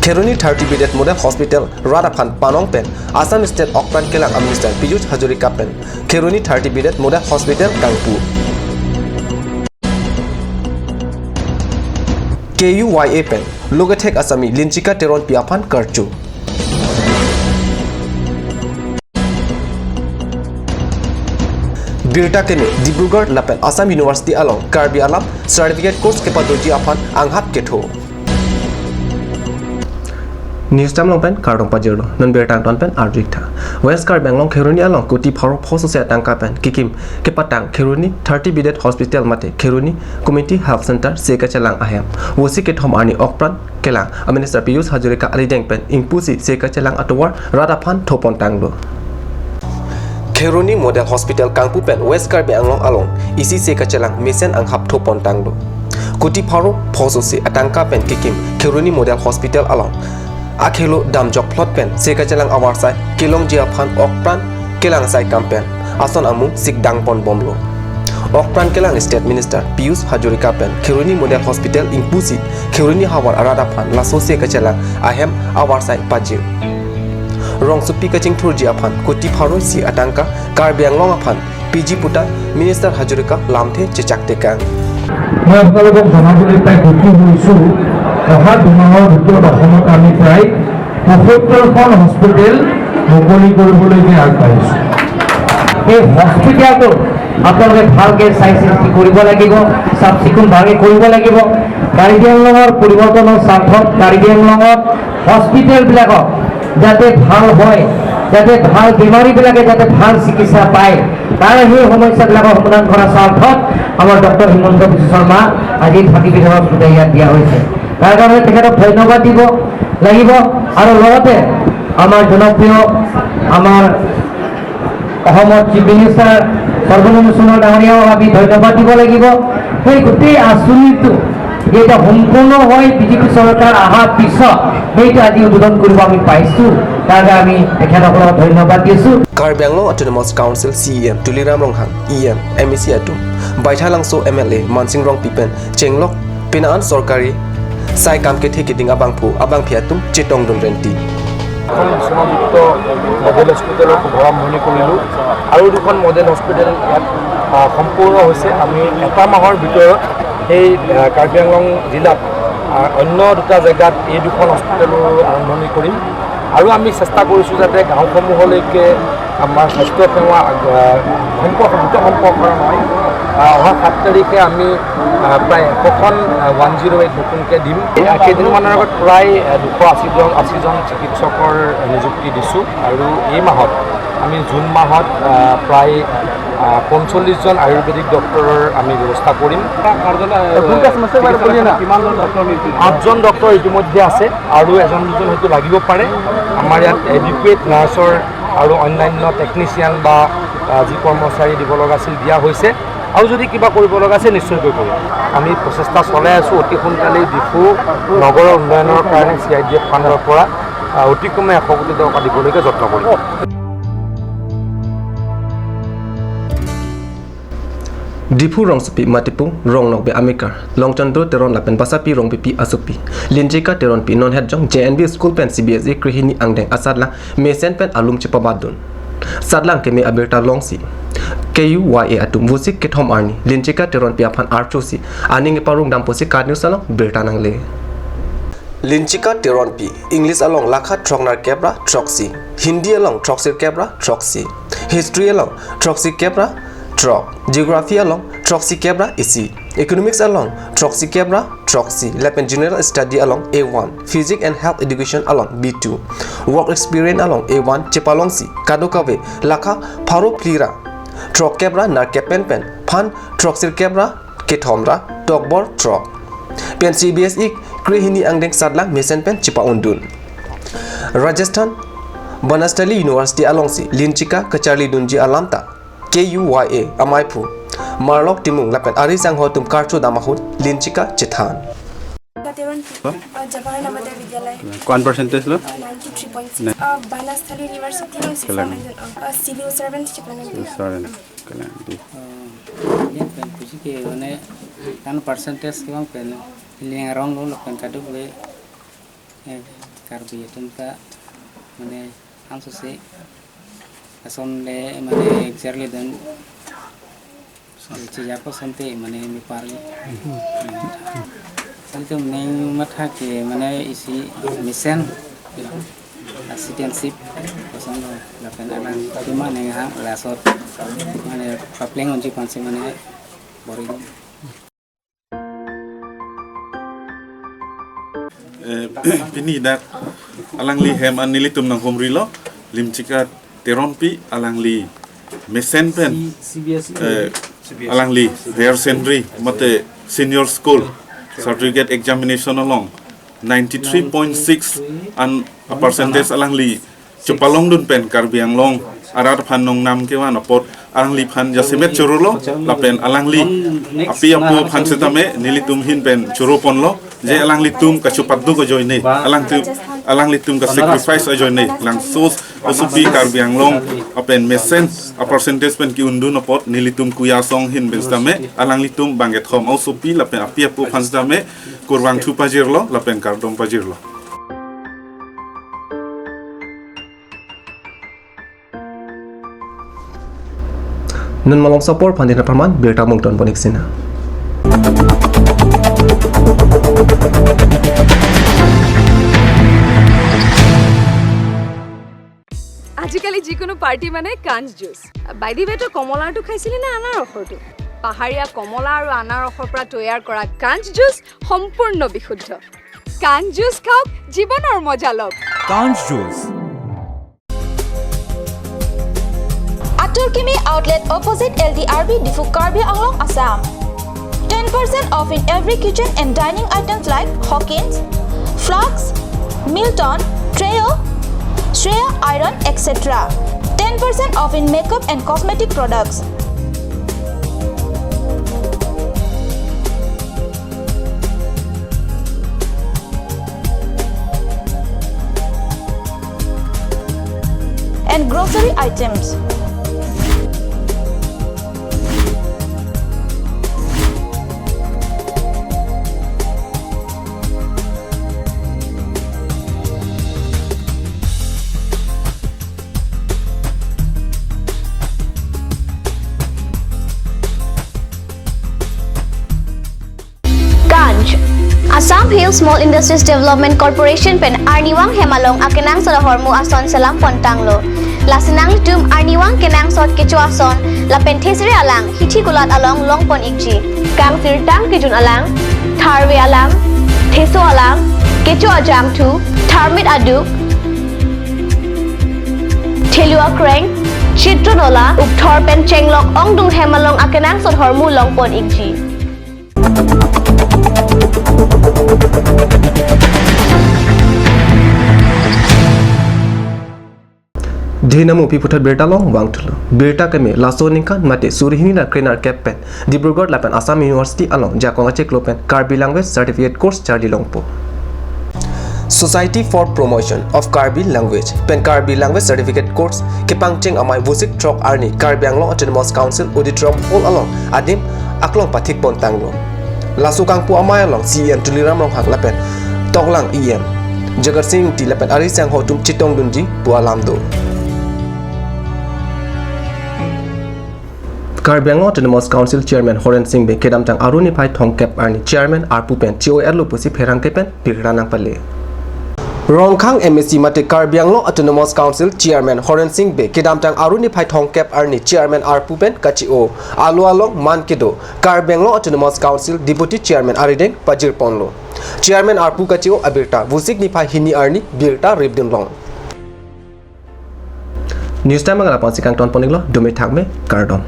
Kheroni 30 Bidet Model Hospital Radaphan Panong Pen Assam State Okpan Kelang Minister Piyush Hajorika Pen Kheroni 30 Bidet Model Hospital Kangpur KUYA Pen Logatek Asami Linchika Teron Piapan Karchu Birta Kene Dibrugarh Lapen Assam University along Karbi Alam Certificate Course Kepadoji Apan Anghap Ketho News time long pen Kardong Pajero non Bertang ton pen Ardrikta West Karbang long Kheroni along Kuti Paro Poso Tangka pen Kikim Kepatang Kheroni 30 Bidet Hospital Mate Kheroni Community Health Center Sekachalang Ahem Wosi Kethom Arni Okpran Kelang Minister Piyush Hajorika Alideng pen Impusi Sekachalang Atawar Radaphan Thopon Tanglo Kheroni Model Hospital Kangpu pen West Karbi Anglong along isi Sekachalang Mesen Anghap Thopon Tanglo Kuti Paro Poso Atangka pen Kikim Kheroni Model Hospital along Akhelo Damjok Plot Pen Sekachalang Awarsai Kilong Jiaphan Okpran Kelang Sai Kampen Ason Amu Sikdang Pon Bomlo Okpran Kelang State Minister Piyush Hajorika Pen Kheroni Model Hospital Impusi Kheroni Hawar Aradaphan Laso Sekachalang Ahem Awarsai Pajir Rong Supi Kaching Thur Jiaphan Kuti Pharo Si Atangka Karbiang Long Aphan PG Puta Minister Hajorika Lamthe Chechak Tekang মই আপোনালোকক জনাবলৈ পাই সুখী হৈছোঁ অহা দুমাহৰ ভিতৰত অসমত আমি প্ৰায় ৭৫খন হস্পিটেল মুকলি কৰিবলৈ আগবাঢ়িছোঁ এই হস্পিটেলটো আপোনালোকে ভালকৈ চাই চিন্তি কৰিব লাগিব চাফ চিকুণ ভালকৈ কৰিব লাগিব কাৰ্বি আংলঙৰ পৰিৱৰ্তনৰ স্বাৰ্থত কাৰ্বি আংলঙত হস্পিটেলবিলাকক যাতে ভাল হয় যাতে ভাল বেমাৰীবিলাকে যাতে ভাল চিকিৎসা পায় তাৰ সেই সমস্যাবিলাকৰ সমাধান কৰাৰ স্বাৰ্থত আমাৰ ডক্টৰ হিমন্ত বিশ্ব শৰ্মা আজি 30 বিধৰ হস্পিটেল ইয়াত দিয়া হৈছে তাৰ কাৰণে তেখেতক ধন্যবাদ দিব লাগিব আৰু লগতে আমাৰ জনপ্ৰিয় আমাৰ অসমৰ চিফ মিনিষ্টাৰ সৰ্বানন্দ সোণোৱাল ডাঙৰীয়াও আমি ধন্যবাদ দিব লাগিব সেই গোটেই আঁচনিটো যেটা সম্পূৰ্ণ হয় বিজেপি চৰকাৰ অহাৰ পিছত সেইটো আজি উদ্বোধন কৰিব আমি পাইছোঁ তাৰ কাৰণে আমি তেখেতসকলক ধন্যবাদ দিছোঁ Karbi Anglong Autonomous Council CEM Tuliram Ronghang EM MEC Atum Baithalangso MLA Mansing Rong Pipen Chenglok Pinaan Sorkari Sai Kamke Thekiting Abangphu Abang Phiatum Chitong Dunrenti সংযুক্ত মডেল হস্পিটেলৰ শুভাৰম্ভণি কৰিলোঁ আৰু দুখন মডেল হস্পিটেল ইয়াত সম্পূৰ্ণ হৈছে আমি এটা মাহৰ ভিতৰত এই কাৰ্বি আংলং জিলাত অন্য দুটা জেগাত এই দুখন হস্পিটেলৰ আৰম্ভণি কৰিম আৰু আমি চেষ্টা কৰিছোঁ যাতে গাঁওসমূহলৈকে আমাৰ স্বাস্থ্য সেৱা সম্পৰ্ক নহয় অহা 7 তাৰিখে আমি প্ৰায় 100খন 108 নতুনকৈ দিম কেইদিনমানৰ আগত প্ৰায় 280 জন চিকিৎসকৰ নিযুক্তি দিছোঁ আৰু এই মাহত আমি জুন মাহত প্ৰায় 45 জন আয়ুৰ্বেদিক ডক্টৰৰ আমি ব্যৱস্থা কৰিম 8জন ডক্টৰ ইতিমধ্যে আছে আৰু এজন দুজন হয়তো লাগিব পাৰে আমাৰ ইয়াত এডুকেট নাৰ্ছৰ আৰু অন্যান্য টেকনিচিয়ান বা যি কৰ্মচাৰী দিব লগা আছিল দিয়া হৈছে আৰু যদি কিবা কৰিব লগা আছে নিশ্চয়কৈ কৰিম আমি প্ৰচেষ্টা চলাই আছোঁ অতি সোনকালেই ডিফু নগৰৰ উন্নয়নৰ কাৰণে CIDF ফাণ্ডৰ পৰা অতি কমে 100 কোটি টকা দিবলৈকে যত্ন কৰিম Dipu Rong Supi Matipu Rong Nokbe Amikar Longchando Teron Lapen Basapi Rong Pipi Asupi Linjika Teron Pi Non Head Jong JNB School Pen CBSE Krihini Angdeng Asadla Mesen Pen Alum Chipabadun Sadlang Keme Aberta Longsi KUYA Atum Musik Kethom Arni Linjika Teron Piapan Archosi Aning Parung Damposi Card News Salong Bertanangle Linchika Teron Pi English along Lakha Trongnar Kebra Troxy Hindi along Troxy Kebra Troxy History along Troxy Kebra Trox Geography along Troxy Kebra Isi Economics along Troxy Kebra Troxy Lab and General Study along A1 Physics and Health Education along B2 Work Experience along A1 Chepalongsi Kadokawe Lakha Pharo Plira Trox Kebra Narkepen Pen Phan Troxy Kebra Kethomra Togbor Trox Pen CBSE Krihini Angdeng Sadlang Mesen Pen Chipa Undun Rajasthan Banastali University alongsi Linchika Kacharli Dunji Alamta KUYA Amaipu Marlok Timung Lapen Arisang Hotum Karcho Damahut Linchika Chethan Jawaharlal Navoday Vidyalay कौन percentage लो 93.6 Banastali University लो 600 civil servant ये pen कुछ के उन्हें कान percentage के हम pen लिंग रंग लो pen काटो वे Karbi itu ka mana langsung sih ason le mana exactly dan siapa sampai mana mi pari sampai mana mata ke mana isi misen citizenship pasal lapan anak di mana yang lasot mana paling unjuk pansi mana boring Pini dak alang li hem an nilitum nang homri lo lim chika teronpi alang li mesen pen alang li higher secondary mate senior school certificate examination along 93.6 and a percentage alang li chupalong dun pen karbiang long arar phan nong nam ke wan apot alang li phan jasemet churulo la pen alang li api apu phan setame nilitum hin pen churupon lo je alang litum ka chupatdu ko joine alang litum ka sacrifice a joine lang sos osupi karbiang long apen mesen a percentage pen ki undun apot nilitum kuya song hin ben stame alang litum banget khom osupi la pen api apu phan setame kurwang thu pajirlo la pen kardom pajirlo Nun malong support pandina perman berta mungton bonik sina. আজিকালি যিকোনো party মানে কাঞ্জ juice by the ৱে তো কমলাটো খাইছিলি না আনাৰসৰটো পাহাৰীয়া কমলা আৰু আনাৰসৰ পৰা তৈয়াৰ কৰা কাঞ্জ জুচ সম্পূৰ্ণ বিশুদ্ধ কাঞ্জ জুচ খাওক জীৱনৰ মজা লওক কাঞ্জ juice Atur Kimi outlet opposite LDRB Difu Karbi Anglong Assam 10% off in every kitchen and dining items like Hawkins, Flux, Milton, Treo, Shreya Iron, etc. 10% off in makeup and cosmetic products. And grocery items. Assam Hill Small Industries Development Corporation pen Arniwang Hemalong akenang sa hormu ason salam pontanglo. Lasinang tum Arniwang kenang sot kecho ason la penthesre alang hithi gulat along longpon ikji. Kang sirtang kijun alang tharwe alang theso alang kecho ajam thu tharmit aduk thelua kreng chitronola ukthor pen chenglok ongdung Hemalong akenang sot hormu longpon ikji. Dinamu piputat berta long wang tulo berta keme laso ningkan mate surihini na krenar kepen Dibrugarh lapan Assam University along jakong achek lopen Karbi language certificate course chardi longpo Society for Promotion of Karbi Language pen Karbi language certificate course kepangcheng amai vusik trok arni Karbi Anglong Autonomous Council auditrop all along adim aklong pathik pontanglo lasu kangpu amai along CEM tuliram long hak lapen toklang EM Jagat Singh ti lapen ari sang hotum chitong dunji pualamdo Karbi Anglong Autonomous Council Chairman Horen Singh be kedam tang aruni phai thongkep arni Chairman Arpu pen COR lu pusi pherang ke pen pirranang pale Rongkhang MSc mate Karbi Anglong Autonomous Council Chairman Horen Singh be kedam tang aruni phai thongkep arni Chairman Arpu pen kachio alu along mankedo Karbi Anglong Autonomous Council Deputy Chairman Arideng Pajir Ponlo Chairman Arpu kachio abirta vusik ni phai hini arni birta ribdin long News time ngala pansi kang ton poniglo dome thakme kardom